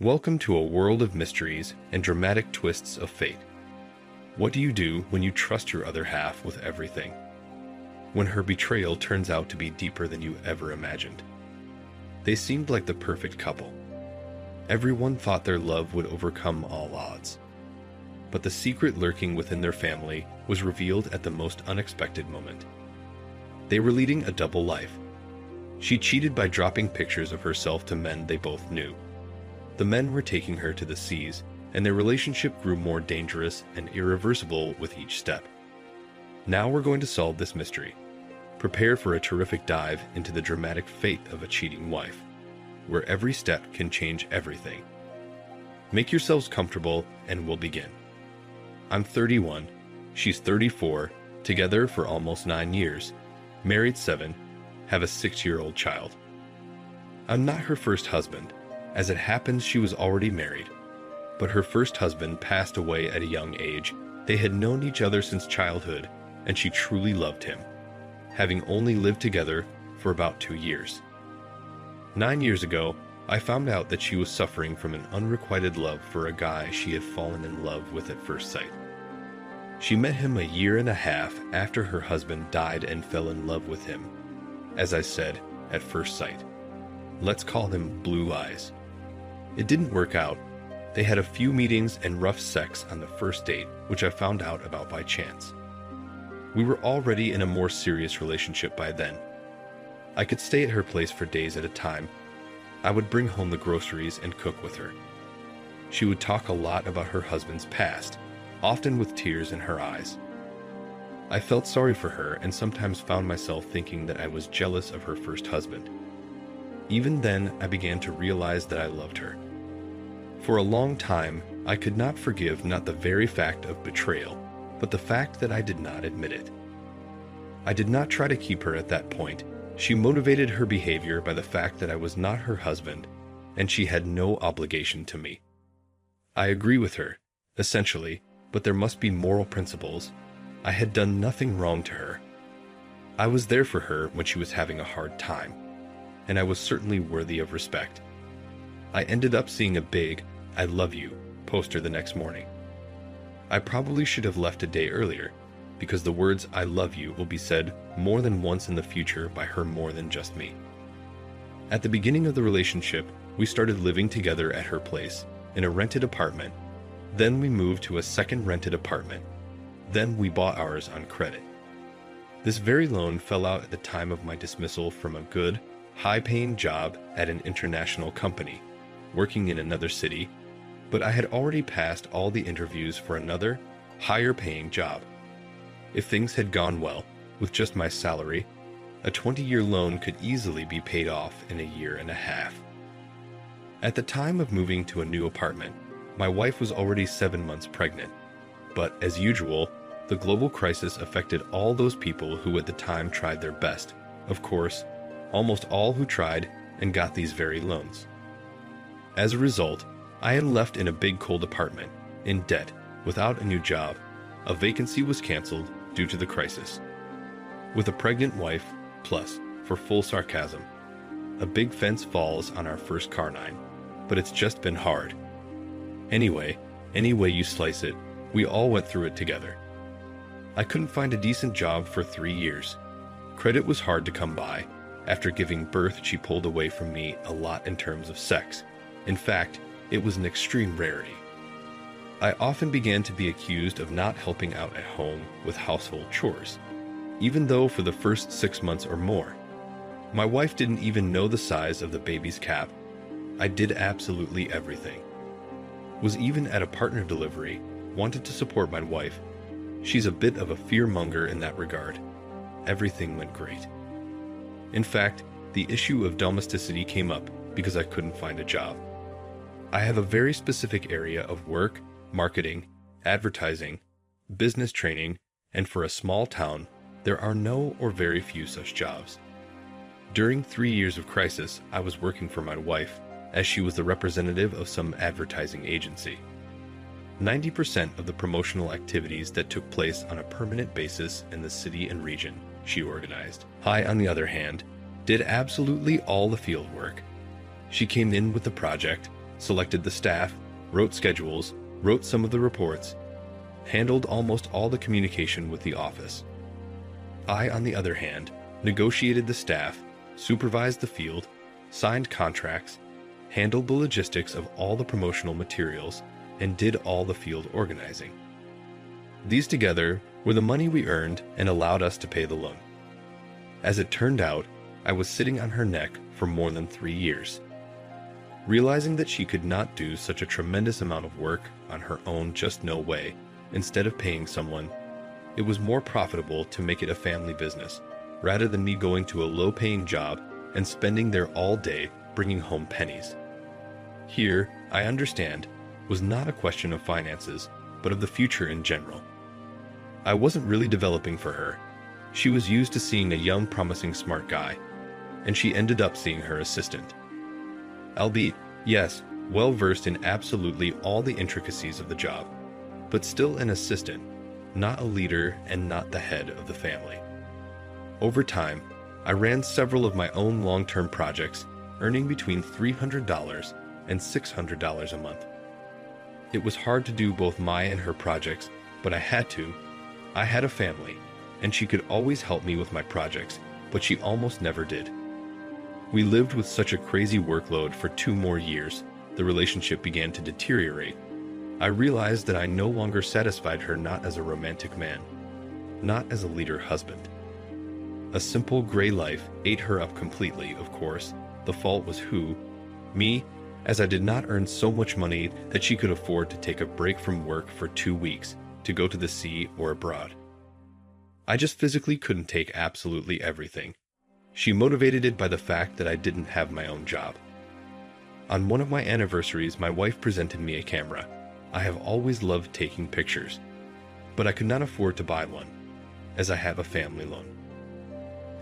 Welcome to a world of mysteries and dramatic twists of fate. What do you do when you trust your other half with everything? When her betrayal turns out to be deeper than you ever imagined? They seemed like the perfect couple. Everyone thought their love would overcome all odds. But the secret lurking within their family was revealed at the most unexpected moment. They were leading a double life. She cheated by dropping pictures of herself to men they both knew. The men were taking her to the seas, and their relationship grew more dangerous and irreversible with each step. Now we're going to solve this mystery. Prepare for a terrific dive into the dramatic fate of a cheating wife, where every step can change everything. Make yourselves comfortable and we'll begin. I'm 31, she's 34, together for almost 9 years, married 7, have a 6-year-old child. I'm not her first husband. As it happens, she was already married, but her first husband passed away at a young age. They had known each other since childhood, and she truly loved him, having only lived together for about 2 years. 9 years ago, I found out that she was suffering from an unrequited love for a guy she had fallen in love with at first sight. She met him a year and a half after her husband died and fell in love with him. As I said, at first sight. Let's call them blue eyes. It didn't work out. They had a few meetings and rough sex on the first date, which I found out about by chance. We were already in a more serious relationship by then. I could stay at her place for days at a time. I would bring home the groceries and cook with her. She would talk a lot about her husband's past, often with tears in her eyes. I felt sorry for her and sometimes found myself thinking that I was jealous of her first husband. Even then, I began to realize that I loved her. For a long time, I could not forgive not the very fact of betrayal, but the fact that I did not admit it. I did not try to keep her at that point. She motivated her behavior by the fact that I was not her husband, and she had no obligation to me. I agree with her, essentially, but there must be moral principles. I had done nothing wrong to her. I was there for her when she was having a hard time, and I was certainly worthy of respect. I ended up seeing a big, "I love you" poster the next morning. I probably should have left a day earlier, because the words "I love you" will be said more than once in the future by her more than just me. At the beginning of the relationship, we started living together at her place, in a rented apartment. Then we moved to a second rented apartment. Then we bought ours on credit. This very loan fell out at the time of my dismissal from a good, high-paying job at an international company, working in another city, but I had already passed all the interviews for another, higher-paying job. If things had gone well, with just my salary, a 20-year loan could easily be paid off in a year and a half. At the time of moving to a new apartment, my wife was already 7 months pregnant, but as usual, the global crisis affected all those people who at the time tried their best. Of course, almost all who tried and got these very loans. As a result, I had left in a big cold apartment, in debt, without a new job. A vacancy was canceled due to the crisis. With a pregnant wife, plus, for full sarcasm, a big fence falls on our first car line, but it's just been hard. Anyway, any way you slice it, we all went through it together. I couldn't find a decent job for 3 years. Credit was hard to come by. After giving birth, she pulled away from me a lot in terms of sex. In fact, it was an extreme rarity. I often began to be accused of not helping out at home with household chores, even though for the first 6 months or more. My wife didn't even know the size of the baby's cap. I did absolutely everything. Was even at a partner delivery, wanted to support my wife. She's a bit of a fear-monger in that regard. Everything went great. In fact, the issue of domesticity came up because I couldn't find a job. I have a very specific area of work, marketing, advertising, business training, and for a small town, there are no or very few such jobs. During 3 years of crisis, I was working for my wife, as she was the representative of some advertising agency. 90% of the promotional activities that took place on a permanent basis in the city and region she organized. I, on the other hand, did absolutely all the field work. She came in with the project, selected the staff, wrote schedules, wrote some of the reports, handled almost all the communication with the office. I, on the other hand, negotiated the staff, supervised the field, signed contracts, handled the logistics of all the promotional materials, and did all the field organizing. These together were the money we earned and allowed us to pay the loan. As it turned out, I was sitting on her neck for more than 3 years. Realizing that she could not do such a tremendous amount of work on her own just no way, instead of paying someone, it was more profitable to make it a family business, rather than me going to a low-paying job and spending there all day bringing home pennies. Here, I understand, was not a question of finances, but of the future in general. I wasn't really developing for her. She was used to seeing a young, promising, smart guy, and she ended up seeing her assistant. Albeit, yes, well-versed in absolutely all the intricacies of the job, but still an assistant, not a leader and not the head of the family. Over time, I ran several of my own long-term projects, earning between $300 and $600 a month. It was hard to do both my and her projects, but I had to. I had a family, and she could always help me with my projects, but she almost never did. We lived with such a crazy workload for 2 more years, the relationship began to deteriorate. I realized that I no longer satisfied her, not as a romantic man, not as a leader husband. A simple gray life ate her up completely, of course. The fault was who? Me, as I did not earn so much money that she could afford to take a break from work for 2 weeks to go to the sea or abroad. I just physically couldn't take absolutely everything. She motivated it by the fact that I didn't have my own job. On one of my anniversaries, my wife presented me a camera. I have always loved taking pictures, but I could not afford to buy one, as I have a family loan.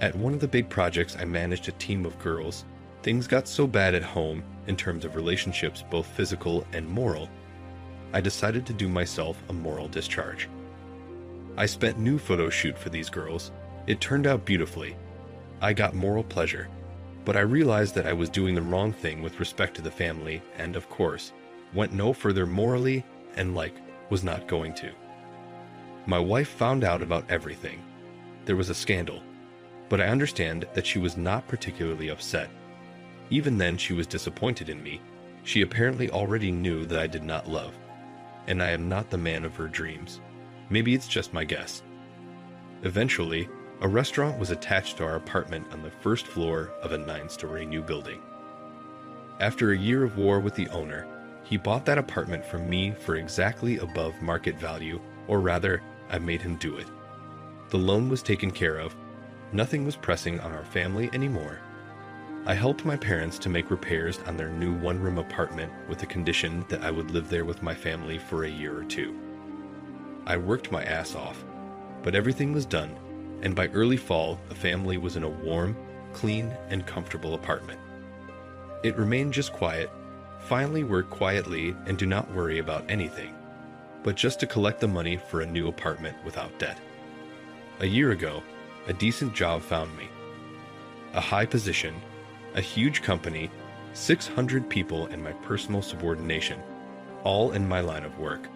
At one of the big projects, I managed a team of girls. Things got so bad at home, in terms of relationships, both physical and moral, I decided to do myself a moral discharge. I spent new photo shoot for these girls. It turned out beautifully. I got moral pleasure, but I realized that I was doing the wrong thing with respect to the family and, of course, went no further morally and was not going to. My wife found out about everything. There was a scandal, but I understand that she was not particularly upset. Even then, she was disappointed in me. She apparently already knew that I did not love, and I am not the man of her dreams. Maybe it's just my guess. Eventually, a restaurant was attached to our apartment on the first floor of a 9-story new building. After a year of war with the owner, he bought that apartment from me for exactly above market value, or rather, I made him do it. The loan was taken care of. Nothing was pressing on our family anymore. I helped my parents to make repairs on their new 1-room apartment with the condition that I would live there with my family for a year or 2. I worked my ass off, but everything was done, and by early fall, the family was in a warm, clean, and comfortable apartment. It remained just quiet. Finally work quietly and do not worry about anything, but just to collect the money for a new apartment without debt. A year ago, a decent job found me. A high position, a huge company, 600 people and my personal subordination, all in my line of work.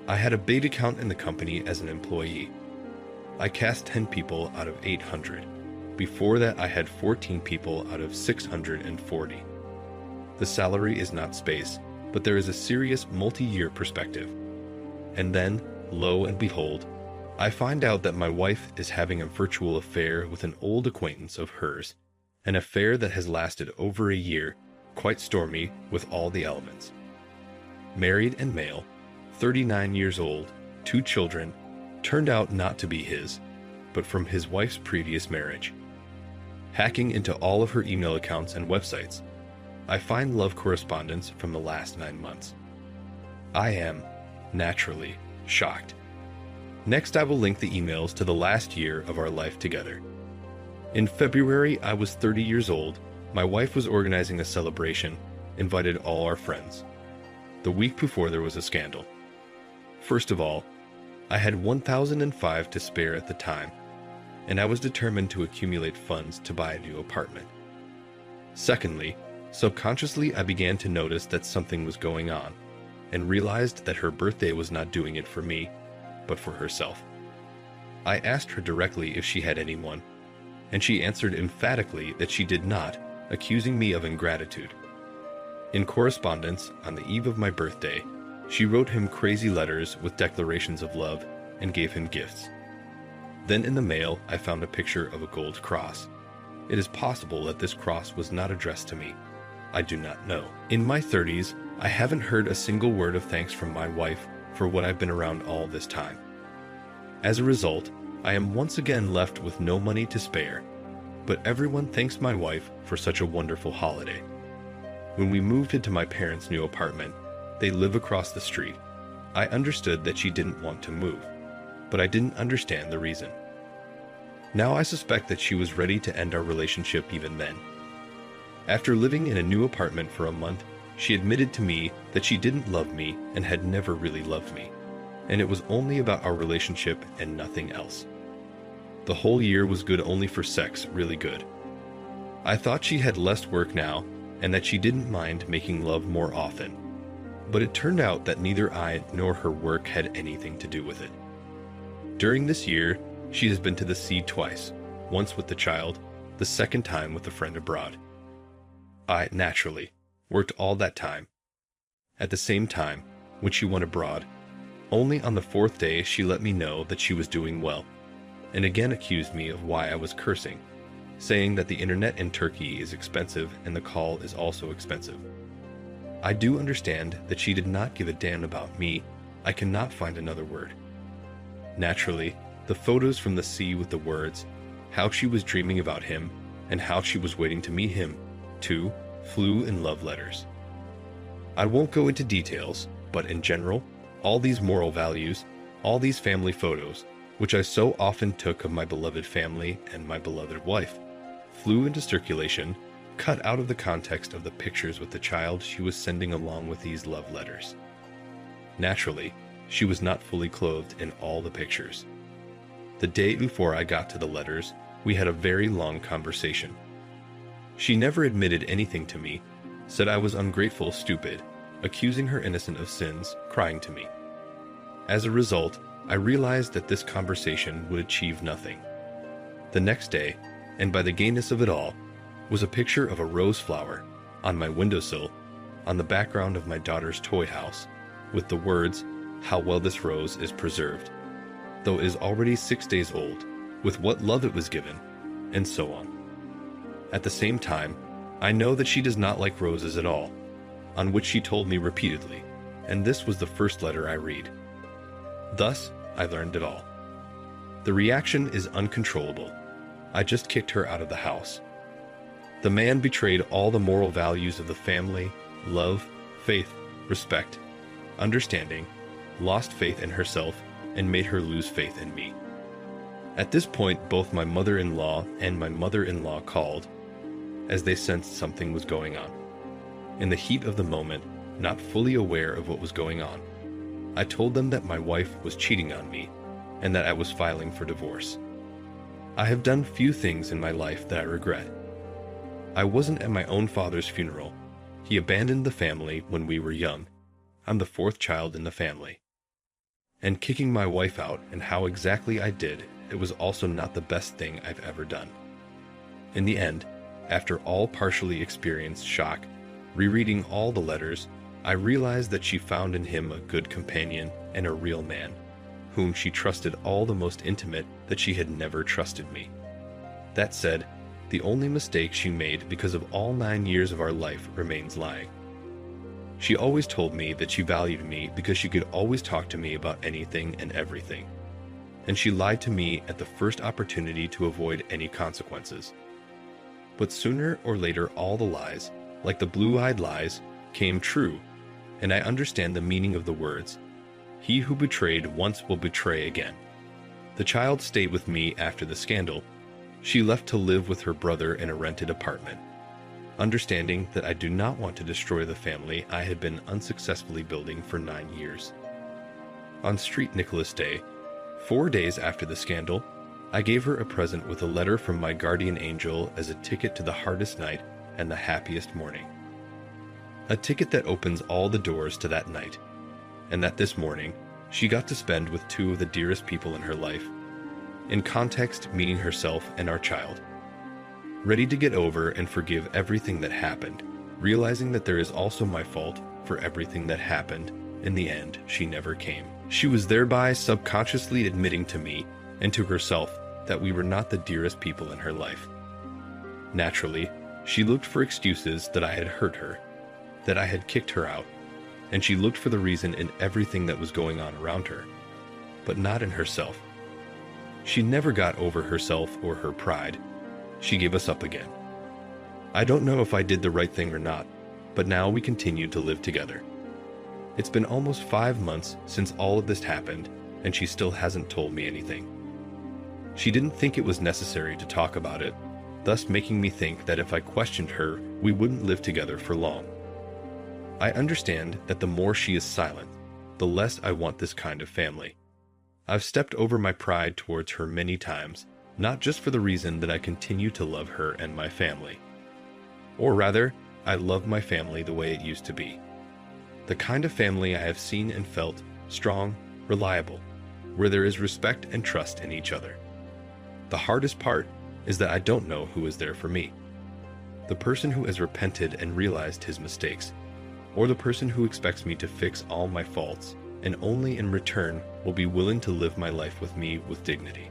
I had a big account in the company as an employee. I cast 10 people out of 800. Before that, I had 14 people out of 640. The salary is not space, but there is a serious multi-year perspective. And then, lo and behold, I find out that my wife is having a virtual affair with an old acquaintance of hers, an affair that has lasted over a year, quite stormy with all the elements. Married and male, 39 years old, 2 children, turned out not to be his, but from his wife's previous marriage. Hacking into all of her email accounts and websites, I find love correspondence from the last 9 months. I am, naturally, shocked. Next, I will link the emails to the last year of our life together. In February, I was 30 years old. My wife was organizing a celebration, invited all our friends. The week before, there was a scandal. First of all, I had $1,005 to spare at the time, and I was determined to accumulate funds to buy a new apartment. Secondly, Subconsciously, I began to notice that something was going on, and realized that her birthday was not doing it for me, but for herself. I asked her directly if she had anyone, and she answered emphatically that she did not, accusing me of ingratitude. In correspondence, on the eve of my birthday, she wrote him crazy letters with declarations of love and gave him gifts. Then in the mail, I found a picture of a gold cross. It is possible that this cross was not addressed to me. I do not know. In my 30s, I haven't heard a single word of thanks from my wife for what I've been around all this time. As a result, I am once again left with no money to spare, but everyone thanks my wife for such a wonderful holiday. When we moved into my parents' new apartment, they live across the street. I understood that she didn't want to move, but I didn't understand the reason. Now I suspect that she was ready to end our relationship even then. After living in a new apartment for a month, she admitted to me that she didn't love me and had never really loved me, and it was only about our relationship and nothing else. The whole year was good only for sex, really good. I thought she had less work now and that she didn't mind making love more often, but it turned out that neither I nor her work had anything to do with it. During this year, she has been to the sea twice, once with the child, the second time with a friend abroad. I, naturally, worked all that time. At the same time, when she went abroad, only on the fourth day she let me know that she was doing well, and again accused me of why I was cursing, saying that the internet in Turkey is expensive and the call is also expensive. I do understand that she did not give a damn about me. I cannot find another word. Naturally, the photos from the sea with the words, how she was dreaming about him, and how she was waiting to meet him, too, flew in love letters. I won't go into details, but in general, all these moral values, all these family photos, which I so often took of my beloved family and my beloved wife, flew into circulation, cut out of the context of the pictures with the child she was sending along with these love letters. Naturally, she was not fully clothed in all the pictures. The day before I got to the letters, we had a very long conversation. She never admitted anything to me, said I was ungrateful, stupid, accusing her innocent of sins, crying to me. As a result, I realized that this conversation would achieve nothing. The next day, and by the gayness of it all, was a picture of a rose flower on my windowsill on the background of my daughter's toy house, with the words, how well this rose is preserved, though it is already 6 days old, with what love it was given, and so on. At the same time, I know that she does not like roses at all, on which she told me repeatedly, and this was the first letter I read. Thus, I learned it all. The reaction is uncontrollable. I just kicked her out of the house. The man betrayed all the moral values of the family, love, faith, respect, understanding, lost faith in herself, and made her lose faith in me. At this point, both my mother-in-law and my mother-in-law called, as they sensed something was going on. In the heat of the moment, not fully aware of what was going on, I told them that my wife was cheating on me and that I was filing for divorce. I have done few things in my life that I regret. I wasn't at my own father's funeral. He abandoned the family when we were young. I'm the fourth child in the family. And kicking my wife out and how exactly I did, it was also not the best thing I've ever done. In the end, after all partially experienced shock, rereading all the letters, I realized that she found in him a good companion and a real man, whom she trusted all the most intimate that she had never trusted me. That said, the only mistake she made because of all 9 years of our life remains lying. She always told me that she valued me because she could always talk to me about anything and everything. And she lied to me at the first opportunity to avoid any consequences. But sooner or later all the lies, like the blue-eyed lies, came true, and I understand the meaning of the words, "He who betrayed once will betray again." The child stayed with me after the scandal. She left to live with her brother in a rented apartment, understanding that I do not want to destroy the family I had been unsuccessfully building for 9 years. On Street Nicholas Day, 4 days after the scandal, I gave her a present with a letter from my guardian angel as a ticket to the hardest night and the happiest morning. A ticket that opens all the doors to that night, and that this morning she got to spend with two of the dearest people in her life. In context, meaning herself and our child. Ready to get over and forgive everything that happened, realizing that there is also my fault for everything that happened. In the end, she never came. She was thereby subconsciously admitting to me and to herself that we were not the dearest people in her life. Naturally, she looked for excuses that I had hurt her, that I had kicked her out, and she looked for the reason in everything that was going on around her, but not in herself. She never got over herself or her pride. She gave us up again. I don't know if I did the right thing or not, but now we continue to live together. It's been almost 5 months since all of this happened, and she still hasn't told me anything. She didn't think it was necessary to talk about it, thus making me think that if I questioned her, we wouldn't live together for long. I understand that the more she is silent, the less I want this kind of family. I've stepped over my pride towards her many times, not just for the reason that I continue to love her and my family. Or rather, I love my family the way it used to be. The kind of family I have seen and felt, strong, reliable, where there is respect and trust in each other. The hardest part is that I don't know who is there for me. The person who has repented and realized his mistakes, or the person who expects me to fix all my faults and only in return will be willing to live my life with me with dignity.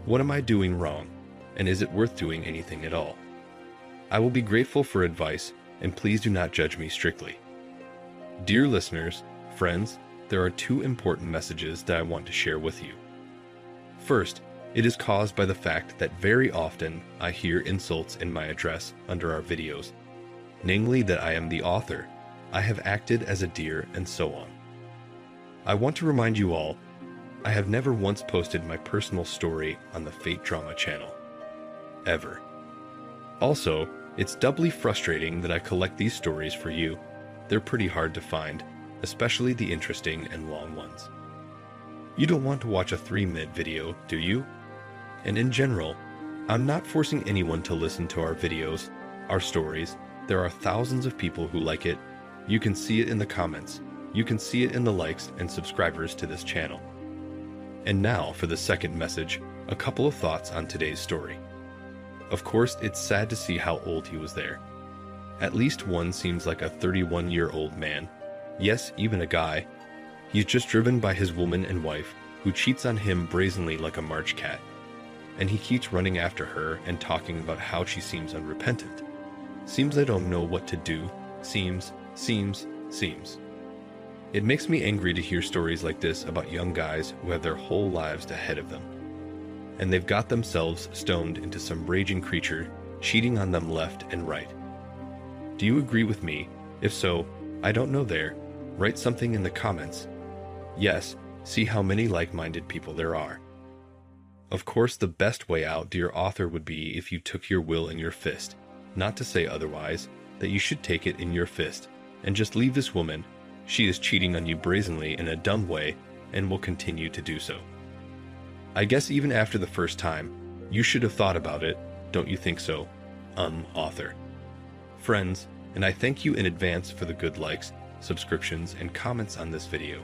What am I doing wrong, and is it worth doing anything at all? I will be grateful for advice, and please do not judge me strictly. Dear listeners, friends, there are 2 important messages that I want to share with you. First, it is caused by the fact that very often I hear insults in my address under our videos, namely that I am the author, I have acted as a deer, and so on. I want to remind you all, I have never once posted my personal story on the Fate Drama channel. Ever. Also, it's doubly frustrating that I collect these stories for you. They're pretty hard to find, especially the interesting and long ones. You don't want to watch a 3-minute video, do you? And in general, I'm not forcing anyone to listen to our videos, our stories. There are thousands of people who like it. You can see it in the comments. You can see it in the likes and subscribers to this channel. And now for the second message, a couple of thoughts on today's story. Of course, it's sad to see how old he was there. At least one seems like a 31-year-old man. Yes, even a guy. He's just driven by his woman and wife, who cheats on him brazenly like a March cat. And he keeps running after her and talking about how she seems unrepentant. Seems I don't know what to do. Seems. It makes me angry to hear stories like this about young guys who have their whole lives ahead of them. And they've got themselves stoned into some raging creature, cheating on them left and right. Do you agree with me? If so, I don't know there. Write something in the comments. Yes, see how many like-minded people there are. Of course, the best way out, dear author, would be if you took your will in your fist. Not to say otherwise, that you should take it in your fist, and just leave this woman. She is cheating on you brazenly in a dumb way, and will continue to do so. I guess even after the first time, you should have thought about it, don't you think so? Author. Friends, and I thank you in advance for the good likes, subscriptions, and comments on this video.